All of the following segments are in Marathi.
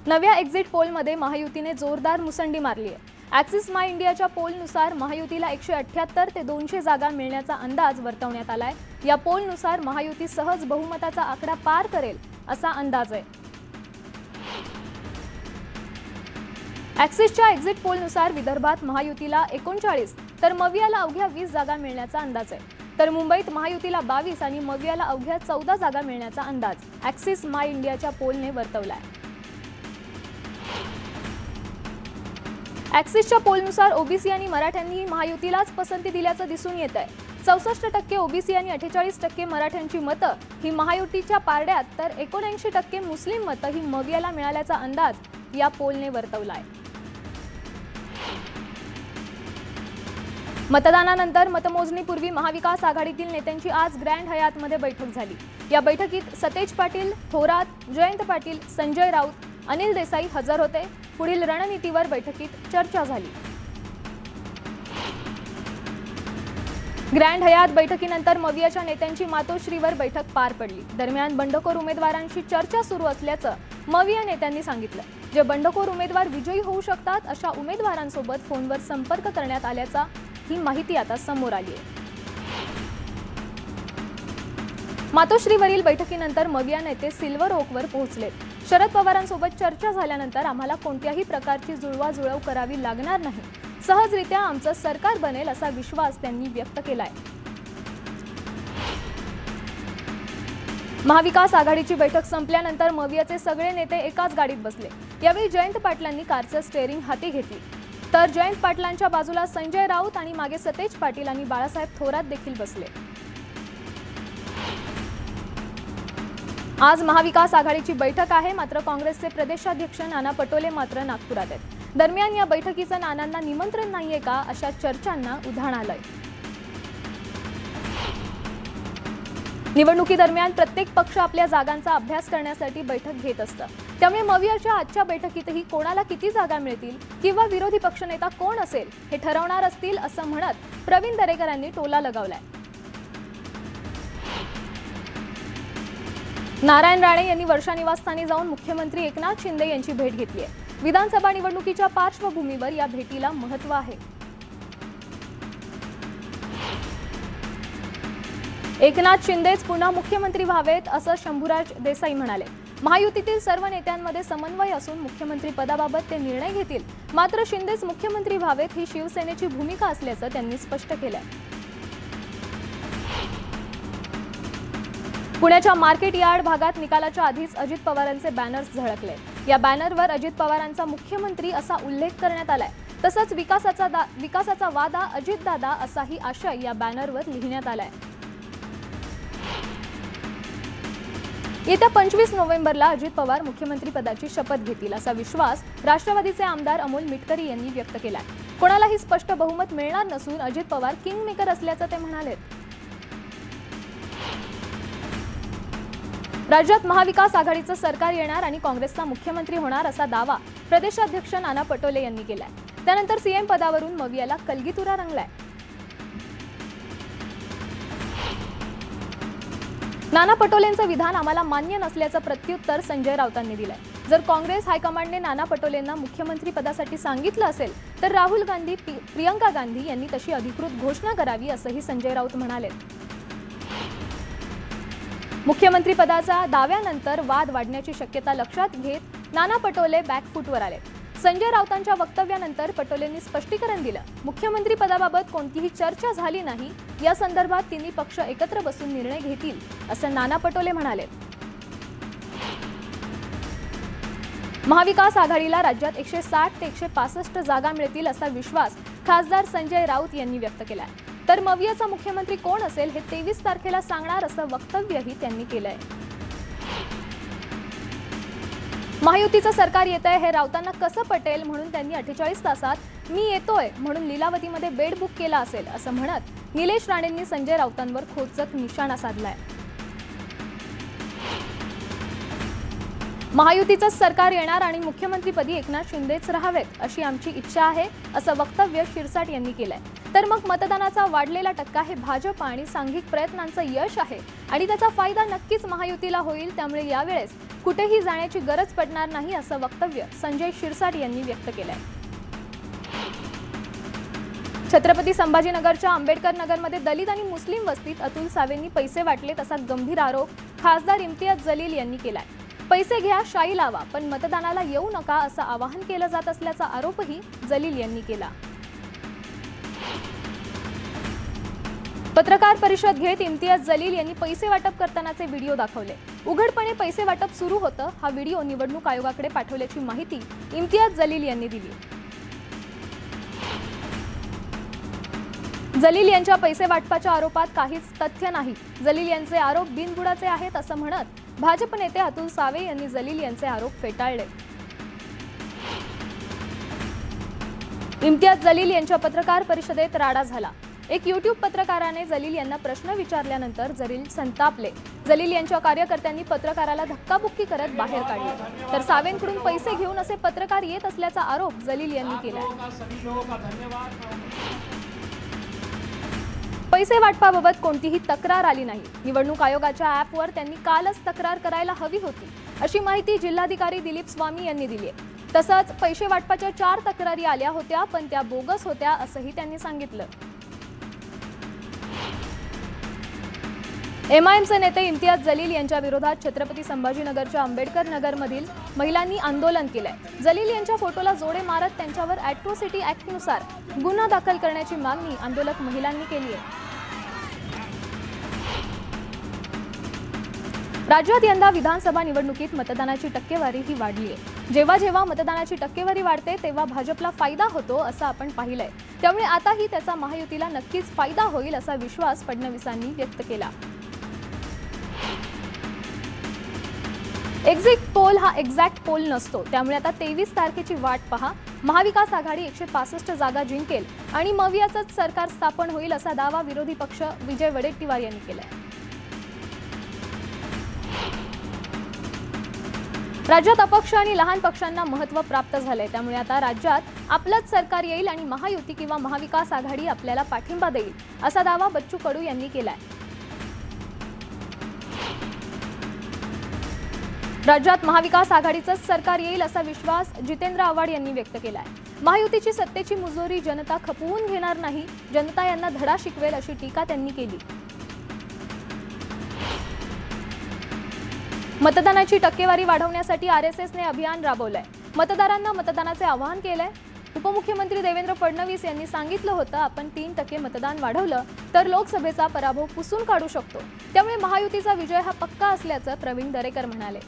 नव्या एक्झिट पोलमध्ये महायुतीने जोरदार मुसंडी मारली आहे। ॲक्सिस माय इंडियाच्या पोलनुसार महायुतीला 178 ते 200 जागा मिळण्याचा अंदाज वर्तवण्यात आलाय। या पोलनुसार महायुती सहज बहुमताचा आकडा पार करेल असा अंदाज आहे। ॲक्सिसच्या एक्झिट पोलनुसार विदर्भात महायुतीला 39 तर मवियाला अवघ्या 20 जागा मिळण्याचा अंदाज आहे। तर मुंबईत महायुतीला 22 आणि मवियाला अवघ्या 14 जागा मिळण्याचा अंदाज ॲक्सिस माय इंडियाच्या पोलने वर्तवलाय। ॲक्सिसच्या पोलनुसार ओबीसी आणि मराठ्यांनी महायुतीलाच पसंती दिल्याचं दिसून येत आहे। 64% ओबीसी आणि 48% मराठ्यांची मतं ही महायुतीच्या पारड्यात, तर 79% मुस्लिम मतं ही मवियाला मिळाल्याचा अंदाज या पोलने वर्तवलाय। मतदानानंतर मतमोजणीपूर्वी महाविकास आघाडीतील नेत्यांची आज ग्रँड हयातमध्ये बैठक झाली। या बैठकीत सतेज पाटील, थोरात, जयंत पाटील, संजय राऊत, अनिल देसाई हजर होते। पुढील रणनीतीवर बैठकीत चर्चा झाली। ग्रँड हयात बैठकीनंतर मवियाच्या नेत्यांची मातोश्रीवर बैठक पार पडली। दरम्यान बंडखोर उमेदवारांशी चर्चा सुरू असल्याचं मविया नेत्यांनी सांगितलं। जे बंडखोर उमेदवार विजयी होऊ शकतात अशा उमेदवारांसोबत फोनवर संपर्क करण्यात आल्याचा ही माहिती आता समोर आली आहे। मातोश्रीवरील बैठकीनंतर मविया नेते सिल्वर ओकवर पोहोचले। शरद पवारांसोबत चर्चा झाल्यानंतर आम्हाला कोणत्याही प्रकारची जुळवाजुळव करावी लागणार नाही, सहजरित्या आमचं सरकार बनेल असा विश्वास त्यांनी व्यक्त केलाय। महाविकास आघाडीची बैठक संपल्यानंतर मवियाचे सगळे नेते एकाच गाडीत बसले। यावेळी जयंत पाटलांनी कारचं स्टेअरिंग हाती घेतली, तर जयंत पाटलांच्या बाजूला संजय राऊत आणि मागे सतेज पाटील आणि बाळासाहेब थोरात देखील बसले। आज महाविकास आघाडीची बैठक आहे, मात्र काँग्रेसचे प्रदेशाध्यक्ष नाना पटोले मात्र नागपुरात आहेत। दरम्यान या बैठकीचं नानांना निमंत्रण नाहीये का अशा चर्चांना उधाण आलंय। निवडणुकीदरम्यान प्रत्येक पक्ष आपल्या जागांचा अभ्यास करण्यासाठी बैठक घेत असतं। त्यामुळे मवियाच्या आजच्या बैठकीतही कोणाला किती जागा मिळतील किंवा विरोधी पक्षनेता कोण असेल हे ठरवणार असतील असं म्हणत प्रवीण दरेकरांनी टोला लगावलाय। नारायण राणे यांनी वर्षा निवासस्थानी जाऊन मुख्यमंत्री एकनाथ शिंदे यांची भेट घेतली आहे। विधानसभा निवडणुकीच्या पार्श्वभूमीवर या भेटीला महत्त्व आहे। एकनाथ शिंदेच पुन्हा मुख्यमंत्री व्हावेत असं शंभूराज देसाई म्हणाले। महायुतीतील सर्व नेत्यांमध्ये समन्वय असून मुख्यमंत्री पदाबाबत ते निर्णय घेतील, मात्र शिंदेच मुख्यमंत्री व्हावेत ही शिवसेनेची भूमिका असल्याचं त्यांनी स्पष्ट केलंय। पुण्याच्या मार्केट यार्ड भागात निकालाच्या आधीच अजित पवारांचे बॅनर्स झळकले। या बॅनरवर अजित पवारांचा मुख्यमंत्री असा उल्लेख करण्यात आलाय। तसंच विकासाचा वादा अजितदादा असाही आशय या बॅनरवर लिहिण्यात आलाय। येत्या 25 नोव्हेंबरला अजित पवार मुख्यमंत्री पदाची शपथ घेतील असा विश्वास राष्ट्रवादीचे आमदार अमोल मिटकरी यांनी व्यक्त केलाय। कोणालाही स्पष्ट बहुमत मिळणार नसून अजित पवार किंगमेकर असल्याचं ते म्हणाले। राज्यात महाविकास आघाडीचं सरकार येणार आणि काँग्रेसचा मुख्यमंत्री होणार असा दावा प्रदेशाध्यक्ष नाना पटोले यांनी केलाय। त्यानंतर सीएम पदावरून मवियाला कलगीतुरा रंगलाय। नाना पटोलेंचं विधान आम्हाला मान्य नसल्याचं प्रत्युत्तर संजय राऊतांनी दिलंय। जर काँग्रेस हायकमांडने नाना पटोलेंना मुख्यमंत्री पदासाठी सांगितलं असेल तर राहुल गांधी, प्रियंका गांधी यांनी तशी अधिकृत घोषणा करावी असंही संजय राऊत म्हणाले। मुख्यमंत्री पदाच्या दाव्यानंतर वाद वाढण्याची शक्यता लक्षात घेत नाना पटोले बॅकफूटवर आले। संजय राऊतांच्या वक्तव्यानंतर पटोलेंनी स्पष्टीकरण दिलं। मुख्यमंत्री पदाबाबत कोणतीही चर्चा झाली नाही, या संदर्भात तिन्ही पक्ष एकत्र बसून निर्णय घेतील असं नाना पटोले म्हणाले। महाविकास आघाडीला राज्यात 160 ते 165 जागा मिळतील असा विश्वास खासदार संजय राऊत यांनी व्यक्त केलाय। तर मवियाचा मुख्यमंत्री कोण असेल हे 23 तारखेला सांगणार असं वक्तव्यही त्यांनी केलंय। महायुतीचं सरकार येतंय हे राऊतांना कसं पटेल म्हणून त्यांनी 48 तासात मी येतोय म्हणून लीलावतीमध्ये बेड बुक केला असेल असं म्हणत निलेश राणेंनी संजय राऊतांवर खोचक निशाणा साधलाय। महायुतीचं सरकार येणार आणि मुख्यमंत्रीपदी एकनाथ शिंदेच राहावेत अशी आमची इच्छा आहे असं वक्तव्य शिरसाट यांनी केलंय। तर मग मतदानाचा वाढलेला टक्का हे भाजप आणि सांघिक प्रयत्नांचं यश आहे आणि त्याचा फायदा नक्कीच महायुतीला होईल। त्यामुळे यावेळेस कुठेही जाण्याची गरज पडणार नाही असं वक्तव्य संजय शिरसाट यांनी व्यक्त केलंय। छत्रपती संभाजीनगरच्या आंबेडकर नगरमध्ये दलित आणि मुस्लिम वस्तीत अतुल सावेंनी पैसे वाटले तसा गंभीर आरोप खासदार इम्तियाज जलील यांनी केलाय। पैसे घ्या, शाई लावा, पण मतदानाला येऊ नका असं आवाहन केलं जात असल्याचा आरोपही जलील यांनी केला। पत्रकार परिषद घेत इम्तियाज जलील यांनी पैसे वाटप करतानाचे व्हिडिओ दाखवले। उघडपणे पैसे वाटप सुरू होतं। हा व्हिडिओ निवडणूक आयोगाकडे पाठवल्याची माहिती इम्तियाज जलील यांनी दिली। जलील यांच्या पैसे वाटपाच्या आरोपात काहीच तथ्य नाही। जलील यांचे आरोप बिनबुडाचे आहेत असं म्हणत भाजप नेते अतुल सावे यांनी जलील यांचे आरोप फेटाळले। इम्तियाज जलील यांच्या पत्रकार परिषदेत राडा झाला। एक यूट्यूब पत्रकाराने जलील यांना प्रश्न विचारल्यानंतर जलील संतापले। जलील यांच्या कार्यकर्त्यांनी पत्रकाराला धक्काबुक्की करत बाहेर काढले, तर सावेंकडून पैसे घेऊन असे पत्रकार येत असल्याचा आरोप जलील यांनी केला। पैसे वाटपाबाबत कोणतीही तक्रार आली नाही। निवडणूक आयोगाच्या ॲपवर त्यांनी कालच तक्रार करायला हवी होती अशी माहिती जिल्हाधिकारी दिलीप स्वामी यांनी दिली आहे। तसंच पैसे वाटपाच्या 4 तक्रारी आल्या होत्या, पण त्या बोगस होत्या असंही त्यांनी सांगितलं। एमआयएमचे नेते इम्तियाज जलील यांच्या विरोधात छत्रपती संभाजीनगरच्या आंबेडकर नगरमधील महिलांनी आंदोलन केलंय। जलील यांच्या फोटोला जोडे मारत त्यांच्यावर ॲट्रॉसिटी ॲक्टनुसार गुन्हा दाखल करण्याची मागणी आंदोलक महिलांनी केली आहे। राज्यात यंदा विधानसभा निवडणुकीत मतदानाची टक्केवारी ही वाढली आहे। जेव्हा जेव्हा मतदानाची टक्केवारी वाढते तेव्हा भाजपला फायदा होतो असं आपण पाहिलंय। त्यामुळे आताही त्याचा महायुतीला नक्कीच फायदा होईल असा विश्वास फडणवीसांनी व्यक्त केला। एक्झिट पोल हा एक्झॅक्ट पोल नसतो, त्यामुळे आता 23 तारखेची वाट पहा। महाविकास आघाडी 165 जागा जिंकेल आणि मवियाचंच सरकार स्थापन होईल असा दावा विरोधी पक्ष विजय वडेट्टीवार यांनी केलाय। राज्यात अपक्ष आणि लहान पक्षांना महत्त्व प्राप्त झालंय, त्यामुळे आता राज्यात आपलंच सरकार येईल आणि महायुती किंवा महाविकास आघाडी आपल्याला पाठिंबा देईल असा दावा बच्चू कडू यांनी केलाय। राज्यात महाविकास आघाडीचंच सरकार येईल असा विश्वास जितेंद्र आव्हाड यांनी व्यक्त केलाय। महायुतीची सत्तेची मुजोरी जनता खपवून घेणार नाही, जनता यांना धडा शिकवेल अशी टीका त्यांनी केली। मतदानाची टक्केवारी वाढवण्यासाठी आरएसएसने अभियान राबवलंय। मतदारांना मतदानाचे आवाहन केलंय। उपमुख्यमंत्री देवेंद्र फडणवीस यांनी सांगितलं होतं, आपण 3% मतदान वाढवलं तर लोकसभेचा पराभव पुसून काढू शकतो। त्यामुळे महायुतीचा विजय हा पक्का असल्याचं प्रवीण दरेकर म्हणाले।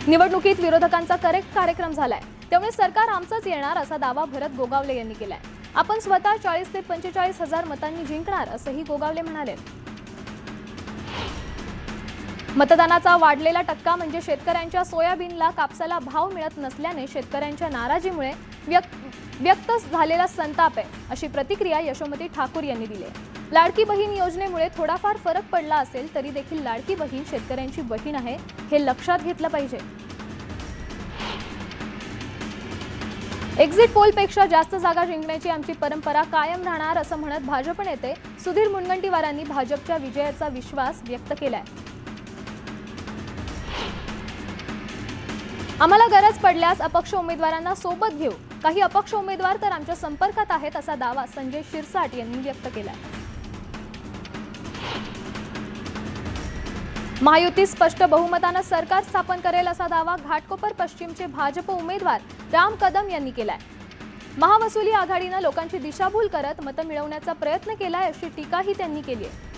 निवडणुकीत विरोधकांचा करेक्ट कार्यक्रम झालाय, त्यामुळे सरकार आमचंच येणार असा दावा भरत गोगावले यांनी केलाय। आपण स्वतः 40 ते 45 हजार मतांनी जिंकणार असंही गोगावले म्हणाले। मतदानाचा वाढलेला टक्का म्हणजे शेतकऱ्यांच्या सोयाबीनला कापसाला भाव मिळत नसल्याने शेतकऱ्यांच्या नाराजीमुळे व्यक्त झालेला संताप आहे अशी प्रतिक्रिया यशोमती ठाकूर यांनी दिली आहे। लाडकी बहीण योजनेमुळे थोडाफार फरक पडला असेल तरी देखील लाडकी बहीण शेतकऱ्यांची बहीण आहे हे लक्षात घेतलं पाहिजे। एक्झिट पोलपेक्षा जास्त जागा जिंकण्याची आमची परंपरा कायम राहणार असं म्हणत भाजप नेते सुधीर मुनगंटीवारांनी भाजपच्या विजयाचा विश्वास व्यक्त केलाय। आम्हाला गरज पडल्यास अपक्ष उमेदवारांना सोबत घेऊ, काही अपक्ष उमेदवार तर आमच्या संपर्कात आहेत असा दावा संजय शिरसाट यांनी व्यक्त केलाय। महायुती स्पष्ट बहुमतानं सरकार स्थापन करेल असा दावा घाटकोपर पश्चिमचे भाजप उमेदवार राम कदम यांनी केलाय। महावसुली आघाडीनं लोकांची दिशाभूल करत मतं मिळवण्याचा प्रयत्न केलाय अशी टीकाही त्यांनी केली आहे।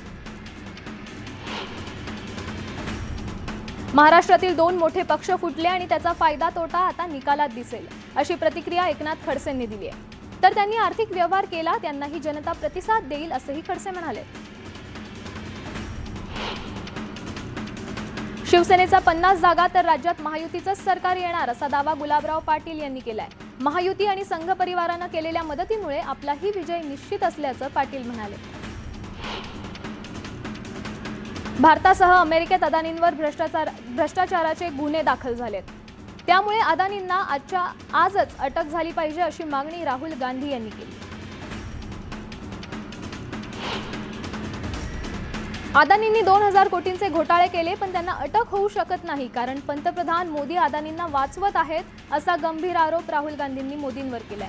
महाराष्ट्रातील 2 मोठे पक्ष फुटले आणि त्याचा फायदा तोटा आता निकालात दिसेल अशी प्रतिक्रिया एकनाथ खडसेंनी दिली आहे। तर त्यांनी आर्थिक व्यवहार केला त्यांनाही जनता प्रतिसाद देईल असंही खडसे म्हणाले। शिवसेनेचा 50 जागा तर राज्यात महायुतीचंच सरकार येणार असा दावा गुलाबराव पाटील यांनी केलाय। महायुती आणि संघ परिवारानं केलेल्या मदतीमुळे आपलाही विजय निश्चित असल्याचं पाटील म्हणाले। भारतासह अमेरिकेत अदानींवर भ्रष्टाचाराचे गुन्हे दाखल झालेत, त्यामुळे अदानींना आजच अटक झाली पाहिजे अशी मागणी राहुल गांधी यांनी केली। अदानींनी 2000 कोटींचे घोटाळे केले, पण त्यांना अटक होऊ शकत नाही, कारण पंतप्रधान मोदी अदानींना वाचवत आहेत, असा गंभीर आरोप राहुल गांधींनी मोदींवर केलाय.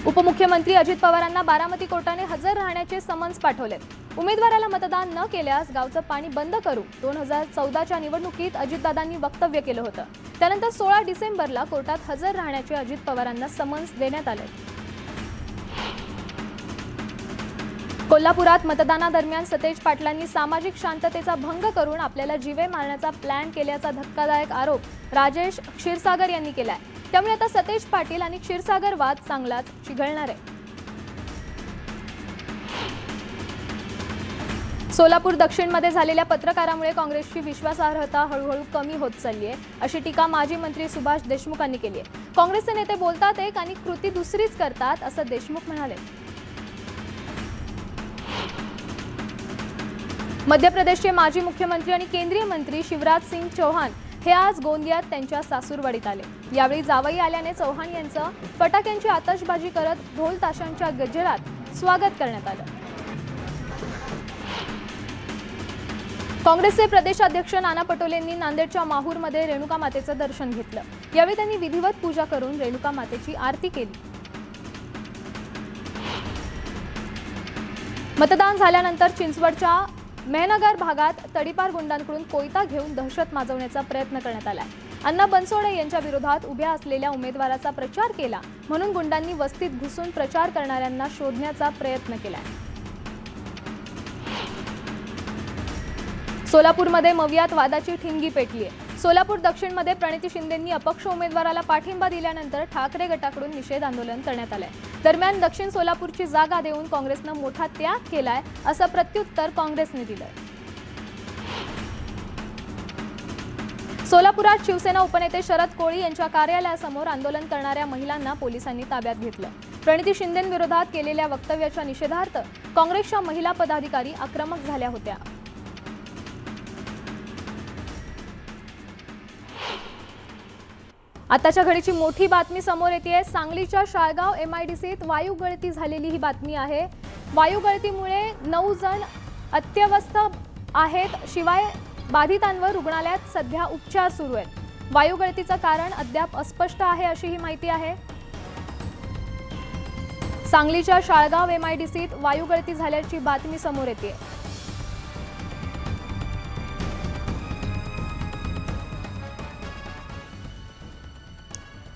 उपमुख्यमंत्री अजित पवारांना बारामती कोर्टाने हजर राहण्याचे समन्स पाठवले. उमेदवाराला मतदान न केल्यास गावचं पाणी बंद करू, 2014च्या निवडणुकीत अजितदादांनी वक्तव्य केलं होतं. त्यानंतर 16 डिसेंबरला कोर्टात हजर राहण्याचे अजित पवारांना समन्स देण्यात आले. कोल्हापुरात मतदानादरम्यान सतेज पाटलांनी सामाजिक शांततेचा भंग करून आपल्याला जीवे मारण्याचा प्लॅन केल्याचा धक्कादायक आरोप राजेश क्षीरसागर यांनी केलाय. त्यामुळे आता सतेज पाटील आणि क्षीरसागर वाद चांगलाच चिघळणार आहे. सोलापूर दक्षिणमध्ये झालेल्या पत्रकारामुळे काँग्रेसची विश्वासार्हता हळूहळू कमी होत चालली आहे, अशी टीका माजी मंत्री सुभाष देशमुखांनी केली आहे. काँग्रेसचे नेते बोलतात एक आणि कृती दुसरीच करतात, असं देशमुख म्हणाले. मध्य प्रदेशचे माजी मुख्यमंत्री आणि केंद्रीय मंत्री शिवराज सिंग चौहान हे आज गोंदियात त्यांच्या सासूरवाडीत आले. यावेळी जावई आल्याने चौहान यांचं फटाक्यांची आतषबाजी करत ढोल ताशांच्या गजरात स्वागत करण्यात आलं. काँग्रेसचे प्रदेशाध्यक्ष नाना पटोलेंनी नांदेडच्या माहूरमध्ये रेणुका मातेचं दर्शन घेतलं. यावेळी त्यांनी विधिवत पूजा करून रेणुका मातेची आरती केली. मतदान झाल्यानंतर चिंचवडच्या मेहनगर भागात तडीपार गुंडांकडून कोयता घेऊन दहशत माजवण्याचा प्रयत्न करण्यात आलाय. अण्णा बनसोडे यांच्या विरोधात उभ्या असलेल्या उमेदवाराचा प्रचार केला म्हणून गुंडांनी वस्तीत घुसून प्रचार करणाऱ्यांना शोधण्याचा प्रयत्न केलाय. सोलापूरमध्ये मवियात वादाची ठिणगी पेटली आहे. सोलापूर दक्षिणमध्ये प्रणिती शिंदेंनी अपक्ष उमेदवाराला पाठिंबा दिल्यानंतर ठाकरे गटाकडून निषेध आंदोलन करण्यात आलंय. दरम्यान दक्षिण सोलापूरची जागा देऊन काँग्रेसनं मोठा त्याग केलाय, असं प्रत्युत्तर काँग्रेसने दिलंय. सोलापुरात शिवसेना उपनेते शरद कोळी यांच्या कार्यालयासमोर आंदोलन करणाऱ्या महिलांना पोलिसांनी ताब्यात घेतलं. प्रणिती शिंदेंविरोधात केलेल्या वक्तव्याच्या निषेधार्थ काँग्रेसच्या महिला पदाधिकारी आक्रमक झाल्या होत्या. आताच्या घडीची मोठी बातमी समोर येते. सांगलीच्या शाळगाव MIDCत वायू गळती झालेली ही बातमी आहे. वायू गळतीमुळे 9 जण अत्यवस्थ आहेत. शिवाय बाधितांवर रुग्णालयात सध्या उपचार सुरू आहेत. वायू गळतीचं कारण अद्याप अस्पष्ट आहे, अशी ही माहिती आहे. सांगलीच्या शाळगाव MIDCत वायू गळती झाल्याची बातमी समोर येते.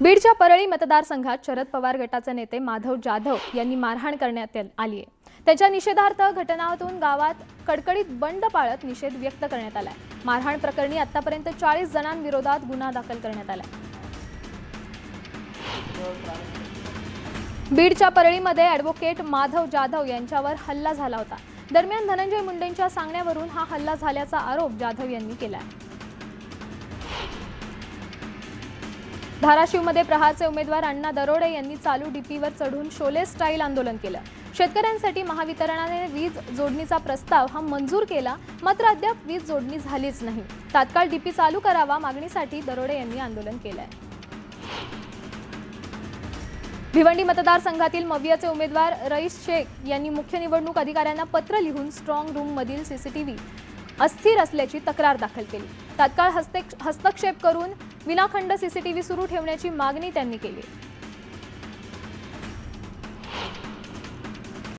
बीडच्या परळी मतदारसंघात शरद पवार गटाचे नेते माधव जाधव यांनी मारहाण करण्यात आली आहे. त्याच्या निषेधार्थ घटनातून गावात कडकडीत बंड पाळत निषेध व्यक्त करण्यात आलाय. मारहाण प्रकरणी आतापर्यंत 40 जणांविरोधात गुन्हा दाखल करण्यात आलाय. बीडच्या परळीमध्ये ॲडव्होकेट माधव जाधव यांच्यावर हल्ला झाला होता. दरम्यान धनंजय मुंडेंच्या सांगण्यावरून हा हल्ला झाल्याचा आरोप जाधव यांनी केलाय. धाराशिवमध्ये प्रहारचे उमेदवार अण्णा दरोडे यांनी चालू डीपीवर चढून शोले स्टाईल आंदोलन केलं. शेतकऱ्यांसाठी महावितरणाने वीज जोडणीचा प्रस्ताव हा मंजूर केला, मात्र अद्याप वीज जोडणी झालीच नाही. तात्काळ डीपी चालू करावा मागणीसाठी दरोडे यांनी आंदोलन केलंय. भिवंडी मतदारसंघातील मवियाचे उमेदवार रईस शेख यांनी मुख्य निवडणूक अधिकाऱ्यांना पत्र लिहून स्ट्रॉंग रूम मधील CCTV अस्थिर असल्याची तक्रार दाखल केली. तात्काळ हस्तक्षेप करून विनाखंड CCTV सुरू ठेवण्याची मागणी त्यांनी केली.